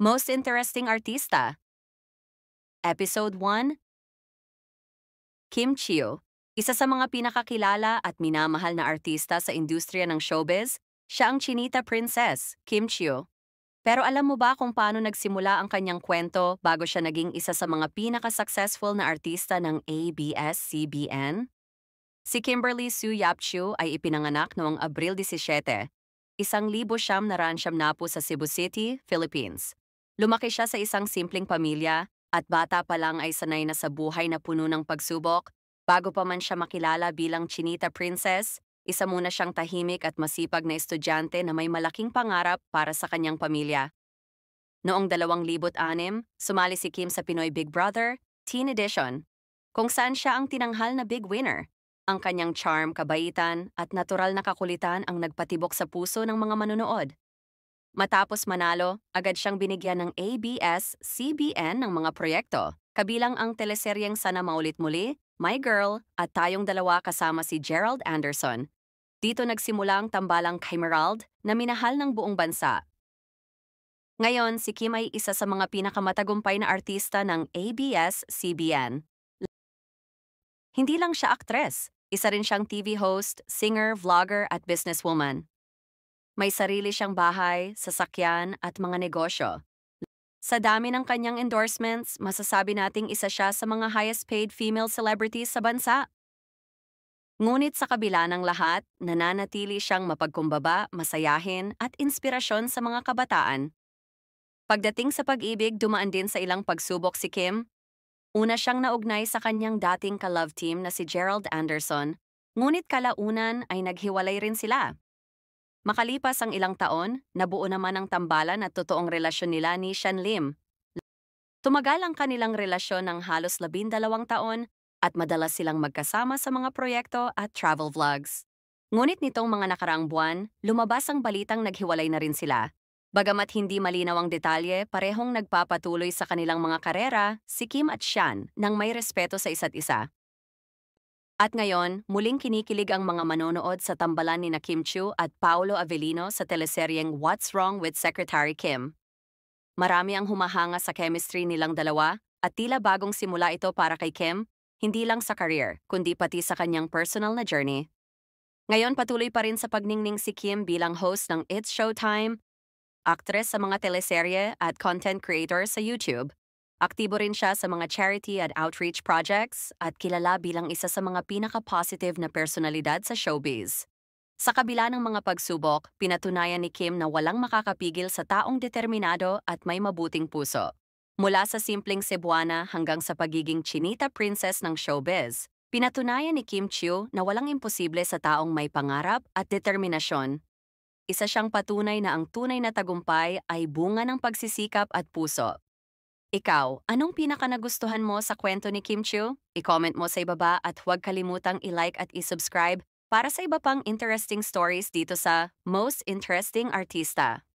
Most Interesting Artista. Episode 1, Kim Chiu. Isa sa mga pinakakilala at minamahal na artista sa industriya ng showbiz, siya ang Chinita Princess, Kim Chiu. Pero alam mo ba kung paano nagsimula ang kanyang kwento bago siya naging isa sa mga pinaka-successful na artista ng ABS-CBN? Si Kimberly Sue Yapchiu ay ipinanganak noong Abril 17, 1990 sa Cebu City, Philippines. Lumaki siya sa isang simpleng pamilya at bata pa lang ay sanay na sa buhay na puno ng pagsubok. Bago pa man siya makilala bilang Chinita Princess, isa muna siyang tahimik at masipag na estudyante na may malaking pangarap para sa kanyang pamilya. Noong 2006, sumali si Kim sa Pinoy Big Brother, Teen Edition, kung saan siya ang tinanghal na big winner. Ang kanyang charm, kabaitan at natural na kakulitan ang nagpatibok sa puso ng mga manonood. Matapos manalo, agad siyang binigyan ng ABS-CBN ng mga proyekto, kabilang ang teleseryeng Sana Maulit Muli, My Girl, at Tayong Dalawa kasama si Gerald Anderson. Dito nagsimula ang tambalang kay Merald na minahal ng buong bansa. Ngayon, si Kim ay isa sa mga pinakamatagumpay na artista ng ABS-CBN. Hindi lang siya aktres, isa rin siyang TV host, singer, vlogger at businesswoman. May sarili siyang bahay, sasakyan at mga negosyo. Sa dami ng kanyang endorsements, masasabi nating isa siya sa mga highest paid female celebrities sa bansa. Ngunit sa kabila ng lahat, nananatili siyang mapagkumbaba, masayahin at inspirasyon sa mga kabataan. Pagdating sa pag-ibig, dumaan din sa ilang pagsubok si Kim. Una siyang naugnay sa kanyang dating ka-love team na si Gerald Anderson, ngunit kalaunan ay naghiwalay rin sila. Makalipas ang ilang taon, nabuo naman ang tambalan at totoong relasyon nila ni Shan Lim. Tumagal ang kanilang relasyon ng halos 12 taon at madalas silang magkasama sa mga proyekto at travel vlogs. Ngunit nitong mga nakaraang buwan, lumabas ang balitang naghiwalay na rin sila. Bagamat hindi malinaw ang detalye, parehong nagpapatuloy sa kanilang mga karera, si Kim at Shan, nang may respeto sa isa't isa. At ngayon, muling kinikilig ang mga manonood sa tambalan ni Kim Chiu at Paolo Avellino sa teleseryeng What's Wrong with Secretary Kim. Marami ang humahanga sa chemistry nilang dalawa at tila bagong simula ito para kay Kim, hindi lang sa career, kundi pati sa kanyang personal na journey. Ngayon patuloy pa rin sa pagningning si Kim bilang host ng It's Showtime, aktres sa mga teleserye at content creator sa YouTube. Aktibo rin siya sa mga charity at outreach projects at kilala bilang isa sa mga pinaka-positive na personalidad sa showbiz. Sa kabila ng mga pagsubok, pinatunayan ni Kim na walang makakapigil sa taong determinado at may mabuting puso. Mula sa simpleng Cebuana hanggang sa pagiging Chinita Princess ng showbiz, pinatunayan ni Kim Chiu na walang imposible sa taong may pangarap at determinasyon. Isa siyang patunay na ang tunay na tagumpay ay bunga ng pagsisikap at puso. Ikaw, anong pinaka-nagustuhan mo sa kwento ni Kim Chiu? I-comment mo sa ibaba at huwag kalimutang i-like at i-subscribe para sa iba pang interesting stories dito sa Most Interesting Artista.